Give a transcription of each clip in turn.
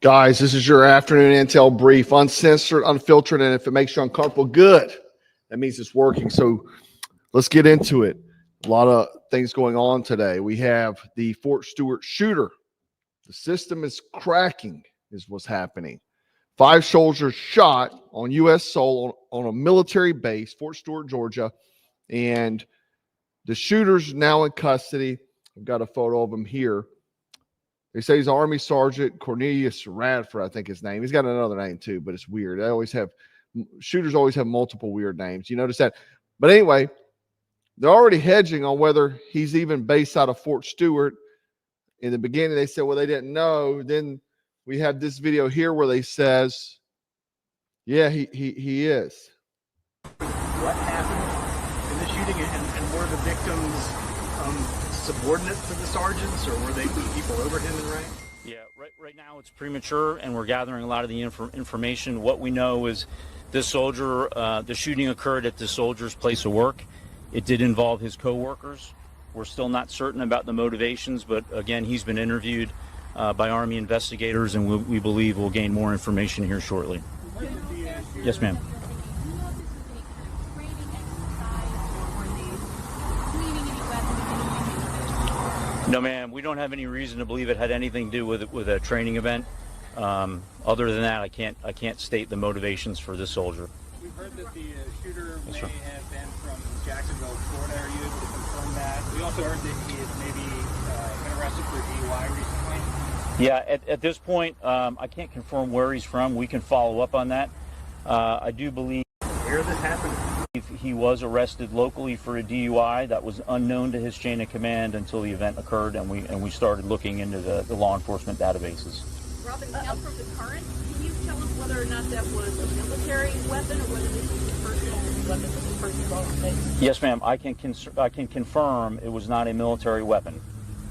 Guys, this is your afternoon intel brief, uncensored, unfiltered, and if it makes you uncomfortable, good. That means it's working. So let's get into it. A lot of things going on today. We have the Fort Stewart shooter. The system is cracking, is what's happening. 5 soldiers shot on U.S. soil on a military base, Fort Stewart, Georgia, and the shooter's now in custody. I've got a photo of him here. They say he's Army Sergeant Cornelius Radford, I think his name. He's got another name too, but it's weird. Shooters always have multiple weird names. You notice that? But anyway, they're already hedging on whether he's even based out of Fort Stewart. In the beginning, they said, well, they didn't know. Then we have this video here where they says, yeah, he is. What happened in the shooting, and were the victims subordinate to the sergeants, or were they people over him in rank? Yeah, right now it's premature, and we're gathering a lot of the information. What we know is this soldier, the shooting occurred at the soldier's place of work. It did involve his co-workers. We're still not certain about the motivations, but again, he's been interviewed by Army investigators, and we believe we'll gain more information here shortly. Yes, ma'am. No, ma'am. We don't have any reason to believe it had anything to do with a training event. Other than that, I can't state the motivations for this soldier. We've heard that the shooter may have been from Jacksonville, Florida. Are you able to confirm that? We also heard that he has maybe been arrested for DUI recently. Yeah, at this point, I can't confirm where he's from. We can follow up on that. I do believe where this happened. He was arrested locally for a DUI that was unknown to his chain of command until the event occurred, and we started looking into the law enforcement databases. Robin, now from the current, can you tell us whether or not that was a military weapon or whether this was a personal weapon that this person brought? Yes, ma'am. I can confirm it was not a military weapon,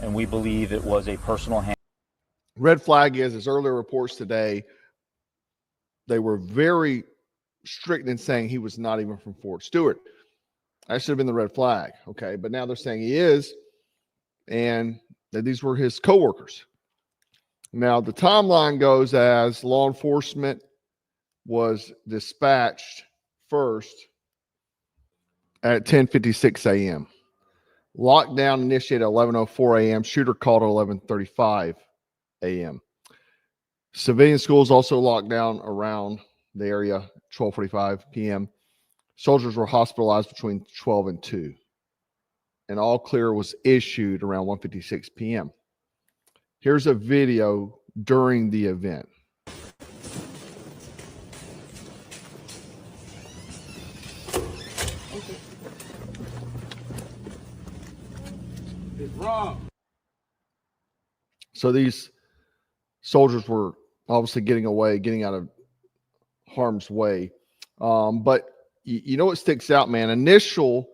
and we believe it was a personal hand. Red flag is, as earlier reports today, they were very strict in saying he was not even from Fort Stewart. That should have been the red flag. Okay. But now they're saying he is, and that these were his coworkers. Now the timeline goes as law enforcement was dispatched first at 10:56 a.m. Lockdown initiated at 11:04 a.m. Shooter called at 11:35 a.m. Civilian schools also locked down around the area 12:45 p.m. Soldiers were hospitalized between 12 and 2. And all clear was issued around 1:56 p.m. Here's a video during the event. It's wrong. So these soldiers were obviously getting away, getting out of harm's way. But you know what sticks out, man? Initial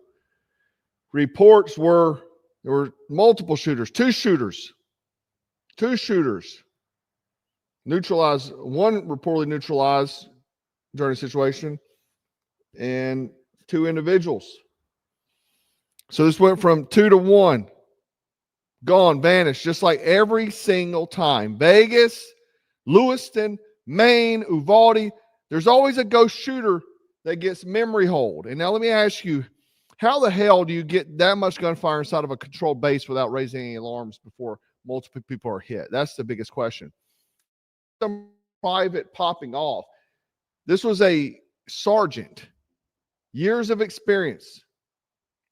reports were there were multiple shooters, two shooters neutralized, one reportedly neutralized during the situation, and 2 individuals. So this went from 2 to 1, gone, vanished, just like every single time. Vegas, Lewiston, Maine, Uvalde, there's always a ghost shooter that gets memory hold. And now let me ask you, how the hell do you get that much gunfire inside of a controlled base without raising any alarms before multiple people are hit? That's the biggest question. Some private popping off. This was a sergeant, years of experience.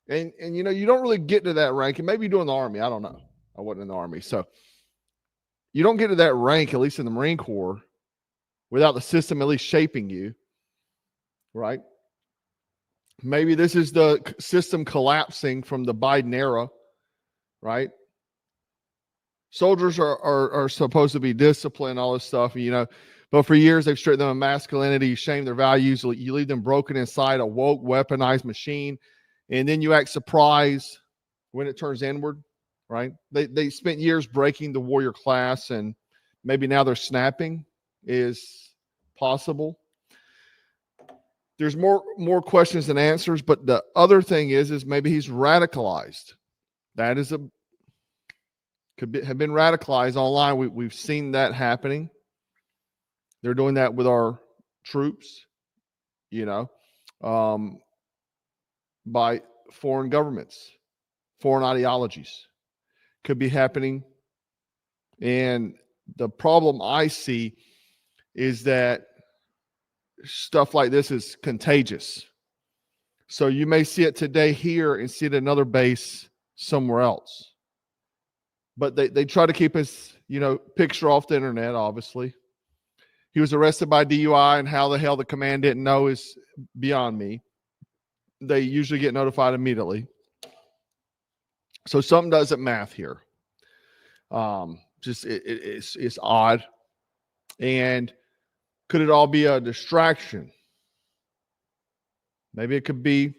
And you know, you don't really get to that rank. And maybe you do in the Army. I don't know. I wasn't in the Army. So you don't get to that rank, at least in the Marine Corps, without the system at least shaping you, right? Maybe this is the system collapsing from the Biden era, right? Soldiers are supposed to be disciplined, all this stuff, you know, but for years they've stripped them of masculinity, shamed their values. You leave them broken inside a woke, weaponized machine, and then you act surprised when it turns inward, right? They spent years breaking the warrior class, and maybe now they're snapping is possible. There's more questions than answers, but the other thing is maybe he's radicalized. That is have been radicalized online. We've seen that happening. They're doing that with our troops, you know, by foreign governments, foreign ideologies. Could be happening. And the problem I see is that stuff like this is contagious. So you may see it today here and see it at another base somewhere else. But they try to keep his, picture off the internet, obviously. He was arrested by DUI, and how the hell the command didn't know is beyond me. They usually get notified immediately. So something doesn't math here. It's odd. And could it all be a distraction? Maybe it could be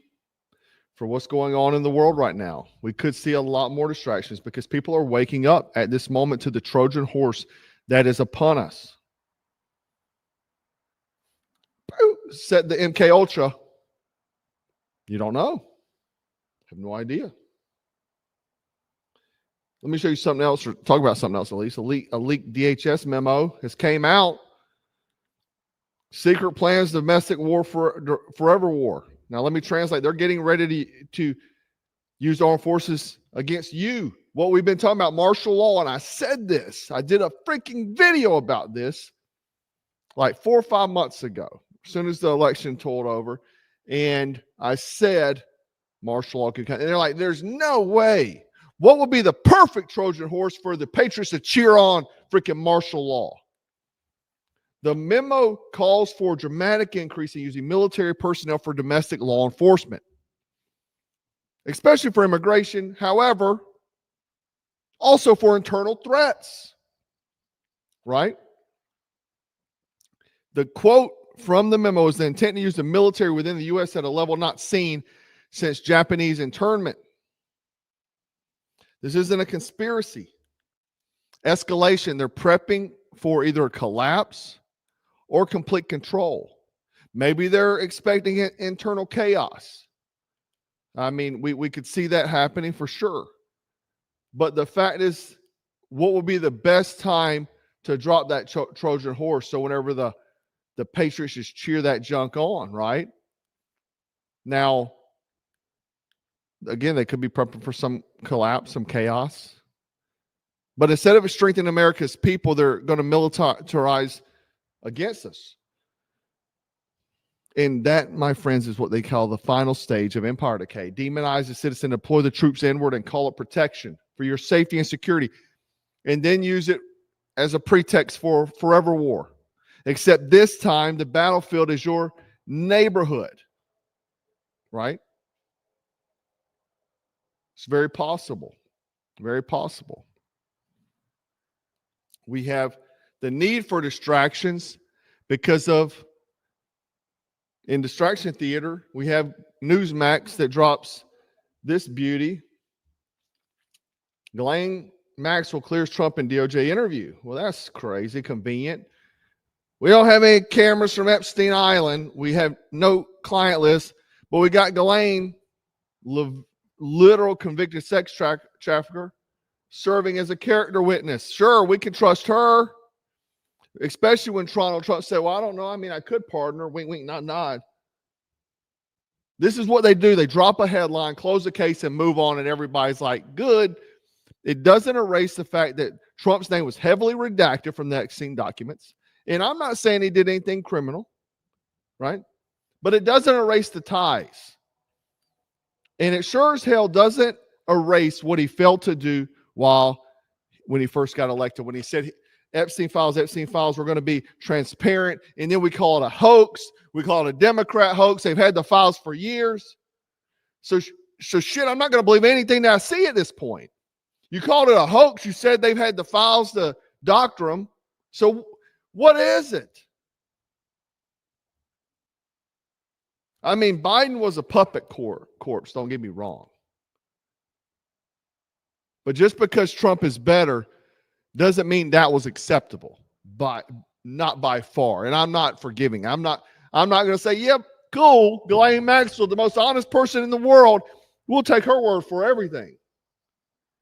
for what's going on in the world right now. We could see a lot more distractions because people are waking up at this moment to the Trojan horse that is upon us. Set the MK Ultra. You don't know. Have no idea. Let me show you something else, or talk about something else at least. A leaked DHS memo has came out. Secret plans, domestic war, forever war. Now, let me translate. They're getting ready to use armed forces against you. What we've been talking about, martial law, and I said this. I did a freaking video about this like 4 or 5 months ago, as soon as the election told over. And I said martial law could come. And they're like, there's no way. What would be the perfect Trojan horse for the patriots to cheer on freaking martial law? The memo calls for a dramatic increase in using military personnel for domestic law enforcement, especially for immigration, however, also for internal threats, right? The quote from the memo is the intent to use the military within the U.S. at a level not seen since Japanese internment. This isn't a conspiracy. Escalation, they're prepping for either a collapse or complete control. Maybe they're expecting internal chaos. I mean, we could see that happening for sure. But the fact is, what would be the best time to drop that Trojan horse? So whenever the Patriots just cheer that junk on, right? Now, again, they could be prepping for some collapse, some chaos. But instead of strengthening America's people, they're going to militarize against us. And that, my friends, is what they call the final stage of empire decay. Demonize the citizen, deploy the troops inward, and call it protection for your safety and security, and then use it as a pretext for forever war. Except this time, the battlefield is your neighborhood, right? It's very possible. Very possible. We have the need for distractions because of, in distraction theater, we have Newsmax that drops this beauty. Ghislaine Maxwell clears Trump in DOJ interview. Well, that's crazy, convenient. We don't have any cameras from Epstein Island. We have no client list, but we got Ghislaine, literal convicted sex trafficker, serving as a character witness. Sure, we can trust her, especially when Trump said, well, I don't know. I mean, I could pardon her. Wink, wink, nod, nod. This is what they do. They drop a headline, close the case, and move on, and everybody's like, good. It doesn't erase the fact that Trump's name was heavily redacted from the Epstein documents. And I'm not saying he did anything criminal, right? But it doesn't erase the ties. And it sure as hell doesn't erase what he failed to do when he first got elected, when he said Epstein files were going to be transparent, and then we call it a hoax. We call it a Democrat hoax. They've had the files for years. So shit, I'm not going to believe anything that I see at this point. You called it a hoax. You said they've had the files to doctor them. So what is it? I mean, Biden was a puppet corpse, don't get me wrong. But just because Trump is better doesn't mean that was acceptable, but not by far. And I'm not forgiving. I'm not going to say, yep, cool, Ghislaine Maxwell, the most honest person in the world. We'll take her word for everything.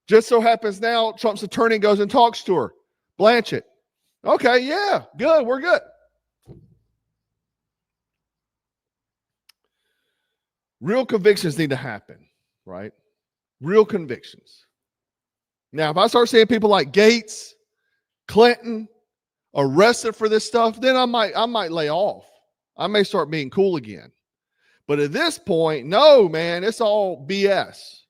Just so happens now Trump's attorney goes and talks to her. Blanchett. Okay, yeah, good, we're good. Real convictions need to happen, right? Real convictions. Now, if I start seeing people like Gates, Clinton arrested for this stuff, then I might lay off. I may start being cool again. But at this point, no, man, it's all BS.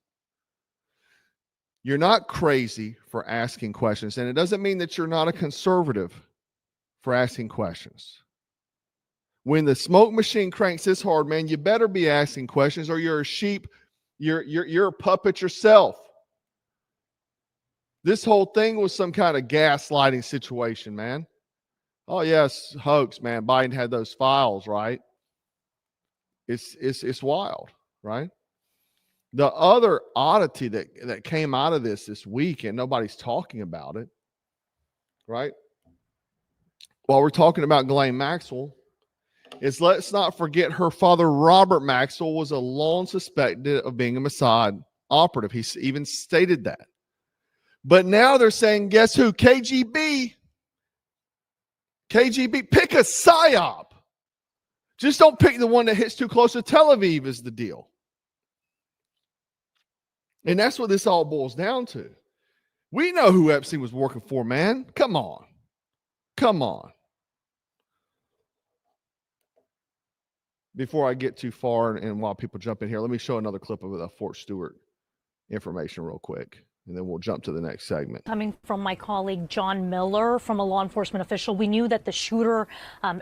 You're not crazy for asking questions, and it doesn't mean that you're not a conservative for asking questions. When the smoke machine cranks this hard, man, you better be asking questions, or you're a sheep. You're a puppet yourself. This whole thing was some kind of gaslighting situation, man. Oh yes, hoax, man. Biden had those files, right? It's wild, right? The other oddity that came out of this week, and nobody's talking about it, right? While we're talking about Ghislaine Maxwell, is let's not forget her father, Robert Maxwell, was a long suspected of being a Mossad operative. He even stated that. But now they're saying, guess who? KGB. Pick a PSYOP. Just don't pick the one that hits too close to Tel Aviv is the deal. And that's what this all boils down to. We know who Epstein was working for, man. Come on. Before I get too far and while people jump in here, let me show another clip of the Fort Stewart information real quick, and then we'll jump to the next segment. Coming from my colleague John Miller, from a law enforcement official, we knew that the shooter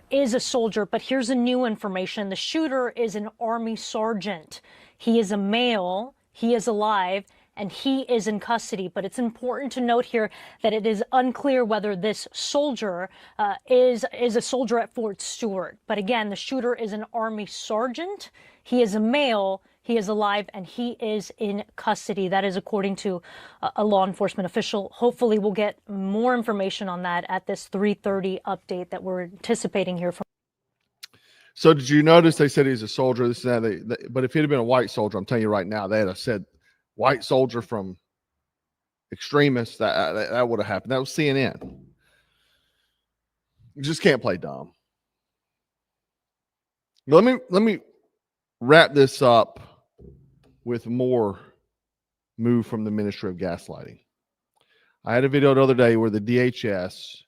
is a soldier, but here's a new information. The shooter is an Army sergeant. He is a male, he is alive, and he is in custody. But it's important to note here that it is unclear whether this soldier is a soldier at Fort Stewart. But again, the shooter is an Army sergeant. He is a male, he is alive, and he is in custody. That is according to a law enforcement official. Hopefully we'll get more information on that at this 3:30 update that we're anticipating here from. So did you notice they said he's a soldier? This and that, but if he'd have been a white soldier, I'm telling you right now, they'd have said white soldier from extremists. That would have happened. That was CNN. You just can't play dumb. Let me wrap this up with more move from the Ministry of Gaslighting. I had a video the other day where the DHS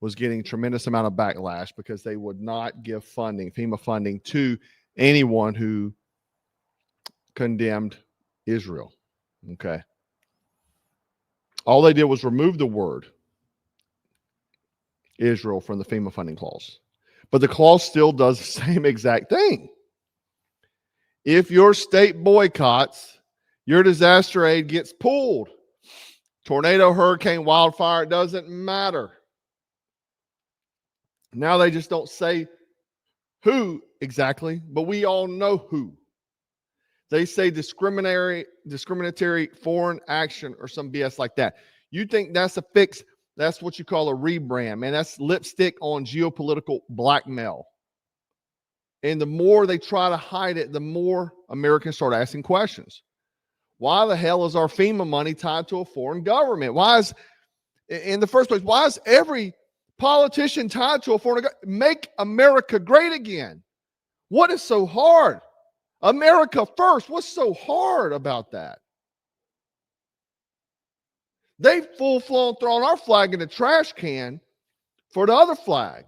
was getting a tremendous amount of backlash because they would not give funding, FEMA funding, to anyone who condemned Israel. Okay. All they did was remove the word Israel from the FEMA funding clause. But the clause still does the same exact thing. If your state boycotts, your disaster aid gets pulled. Tornado, hurricane, wildfire, it doesn't matter. Now they just don't say who exactly, but we all know who. They say discriminatory foreign action or some BS like that. You think that's a fix? That's what you call a rebrand, man. That's lipstick on geopolitical blackmail. And the more they try to hide it, the more Americans start asking questions. Why the hell is our FEMA money tied to a foreign government? Why is, in the first place, why is every politician tied to a foreign government? Make America great again. What is so hard? America first. What's so hard about that? They've full-flown thrown our flag in the trash can for the other flag.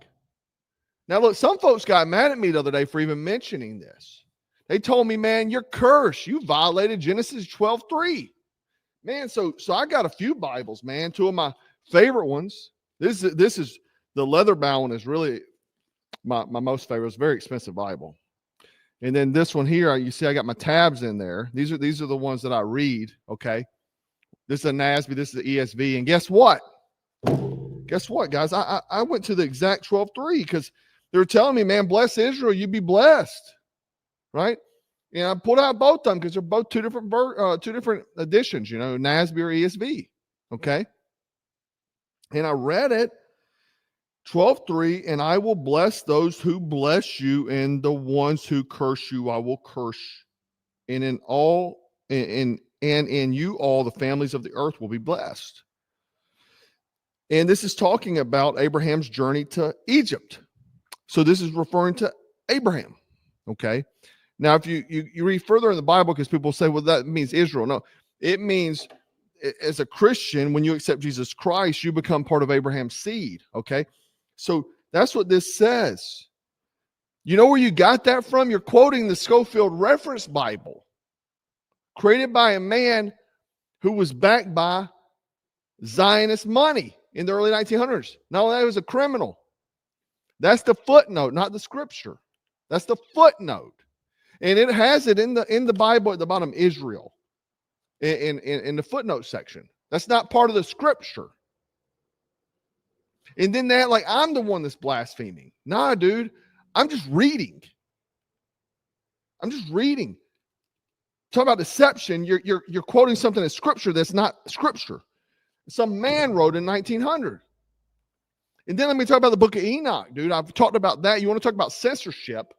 Now, look, some folks got mad at me the other day for even mentioning this. They told me, man, you're cursed. You violated Genesis 12:3. Man, so I got a few Bibles, man. Two of my favorite ones. This is the leather-bound one is really my most favorite. It's a very expensive Bible. And then this one here, you see I got my tabs in there. These are the ones that I read, okay? This is a NASB, this is the ESV. And guess what? Guess what, guys? I went to the exact 12:3 because they were telling me, man, bless Israel, you be blessed, right? And I pulled out both of them because they're both two different editions, you know, NASB or ESV, okay? And I read it, 12:3, and I will bless those who bless you, and the ones who curse you, I will curse. And in you all the families of the earth will be blessed. And this is talking about Abraham's journey to Egypt. So this is referring to Abraham, okay? Now, if you read further in the Bible, because people say, well, that means Israel. No, it means as a Christian, when you accept Jesus Christ, you become part of Abraham's seed. Okay. So that's what this says. You know where you got that from? You're quoting the Schofield Reference Bible, created by a man who was backed by Zionist money in the early 1900s. Not only that, he was a criminal. That's the footnote, not the scripture. That's the footnote. And it has it in the Bible at the bottom, Israel, in the footnote section. That's not part of the scripture. And then that, like, I'm the one that's blaspheming. Nah, dude, I'm just reading. Talk about deception. You're quoting something in scripture that's not scripture. Some man wrote in 1900. And then let me talk about the book of Enoch, dude. I've talked about that. You want to talk about censorship?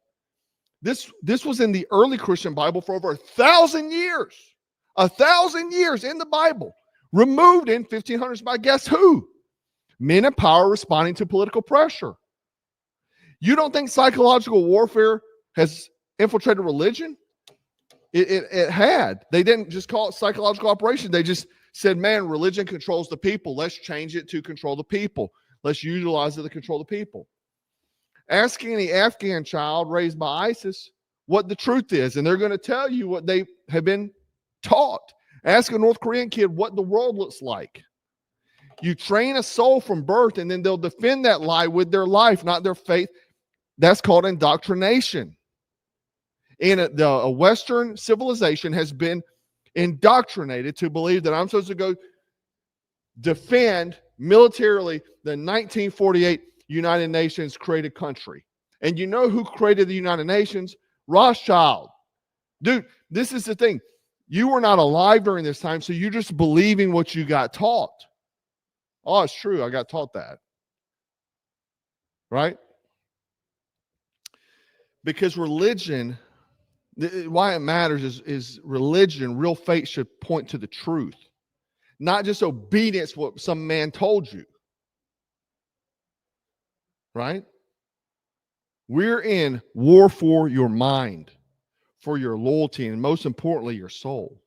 This was in the early Christian Bible for over 1,000 years. 1,000 years in the Bible. Removed in 1500s by guess who? Men in power responding to political pressure. You don't think psychological warfare has infiltrated religion? It had. They didn't just call it psychological operation. They just said, man, religion controls the people. Let's change it to control the people. Let's utilize it to control the people. Ask any Afghan child raised by ISIS what the truth is, and they're going to tell you what they have been taught. Ask a North Korean kid what the world looks like. You train a soul from birth, and then they'll defend that lie with their life, not their faith. That's called indoctrination. And a Western civilization has been indoctrinated to believe that I'm supposed to go defend militarily the 1948 United Nations created country. And you know who created the United Nations? Rothschild. Dude, this is the thing. You were not alive during this time, so you're just believing what you got taught. Oh, it's true. I got taught that. Right? Because religion, why it matters is religion, real faith should point to the truth, not just obedience to what some man told you. Right? We're in war for your mind, for your loyalty, and most importantly, your soul.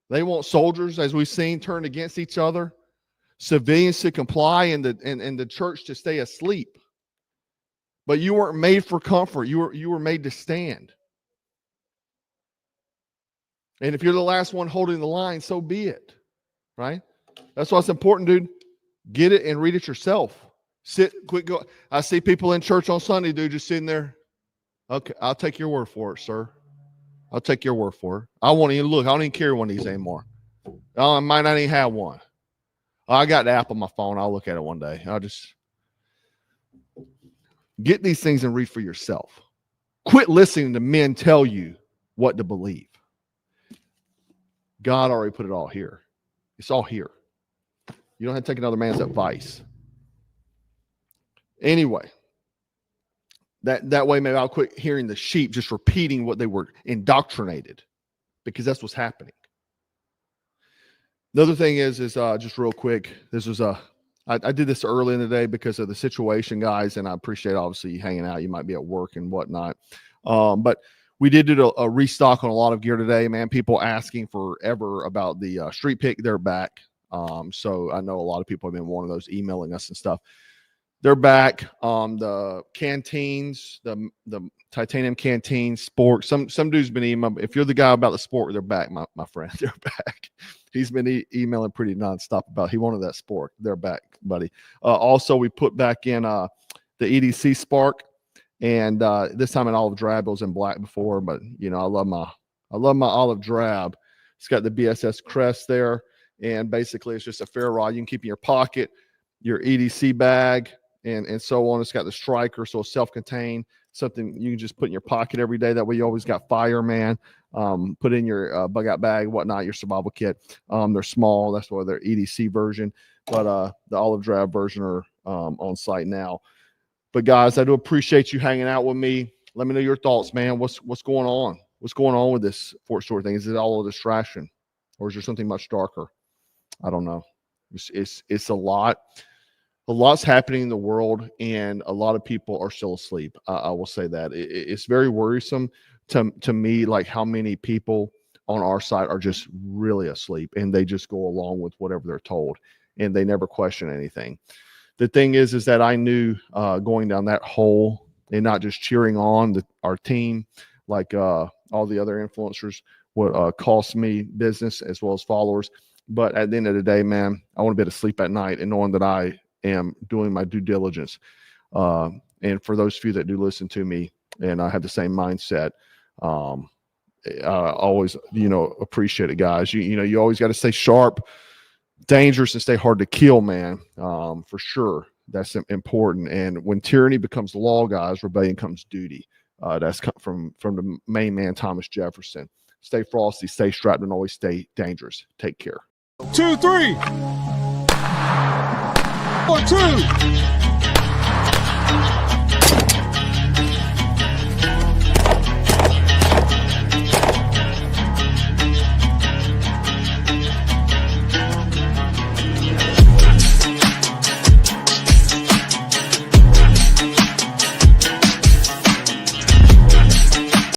They want soldiers, as we've seen, turned against each other, civilians to comply, and the church to stay asleep. But you weren't made for comfort. You were made to stand. And if you're the last one holding the line, so be it. Right? That's why it's important, dude. Get it and read it yourself. Sit, quick, go. I see people in church on Sunday, dude, just sitting there. Okay, I'll take your word for it, sir. I'll take your word for it. I won't even look. I don't even carry one of these anymore. I might not even have one. I got the app on my phone. I'll look at it one day. I'll just get these things and read for yourself. Quit listening to men tell you what to believe. God already put it all here. It's all here. You don't have to take another man's advice. Anyway, that way maybe I'll quit hearing the sheep just repeating what they were indoctrinated, because that's what's happening. The other thing is just real quick. This was I did this early in the day because of the situation, guys, and I appreciate obviously you hanging out. You might be at work and whatnot, but we did do a restock on a lot of gear today. Man, people asking forever about the Street Pick. They're back. So I know a lot of people have been wanting those, emailing us and stuff. They're back. The canteens, the titanium canteen sport. Some dude's been emailing. If you're the guy about the sport, they're back, my friend. They're back. He's been emailing pretty nonstop about. He wanted that sport. They're back, buddy. Also, we put back in the EDC Spark, and this time in olive drab. It was in black before, but you know I love my olive drab. It's got the BSS crest there, and basically it's just a ferro rod you can keep in your pocket, your EDC bag. And so on. It's got the striker, so it's self-contained, something you can just put in your pocket every day. That way you always got fire, man. Put in your bug out bag, whatnot, your survival kit. They're small. That's why they're EDC version. But the olive drab version are on site now. But guys, I do appreciate you hanging out with me. Let me know your thoughts, man. What's going on? What's going on with this Fort Stewart thing? Is it all a distraction, or is there something much darker? I don't know. It's a lot. a lot's happening in the world, and a lot of people are still asleep. I will say that it's very worrisome to me, like how many people on our side are just really asleep, and they just go along with whatever they're told, and they never question anything. The thing is that I knew going down that hole and not just cheering on our team, like all the other influencers, would cost me business as well as followers. But at the end of the day, man, I want to be able to sleep at night and knowing that I am doing my due diligence. And for those few that do listen to me and I have the same mindset, I always, appreciate it, guys. You always got to stay sharp, dangerous, and stay hard to kill, man. For sure. That's important. And when tyranny becomes law, guys, rebellion comes duty. That's from the main man, Thomas Jefferson. Stay frosty, stay strapped, and always stay dangerous. Take care. 2, 3. 1, 2.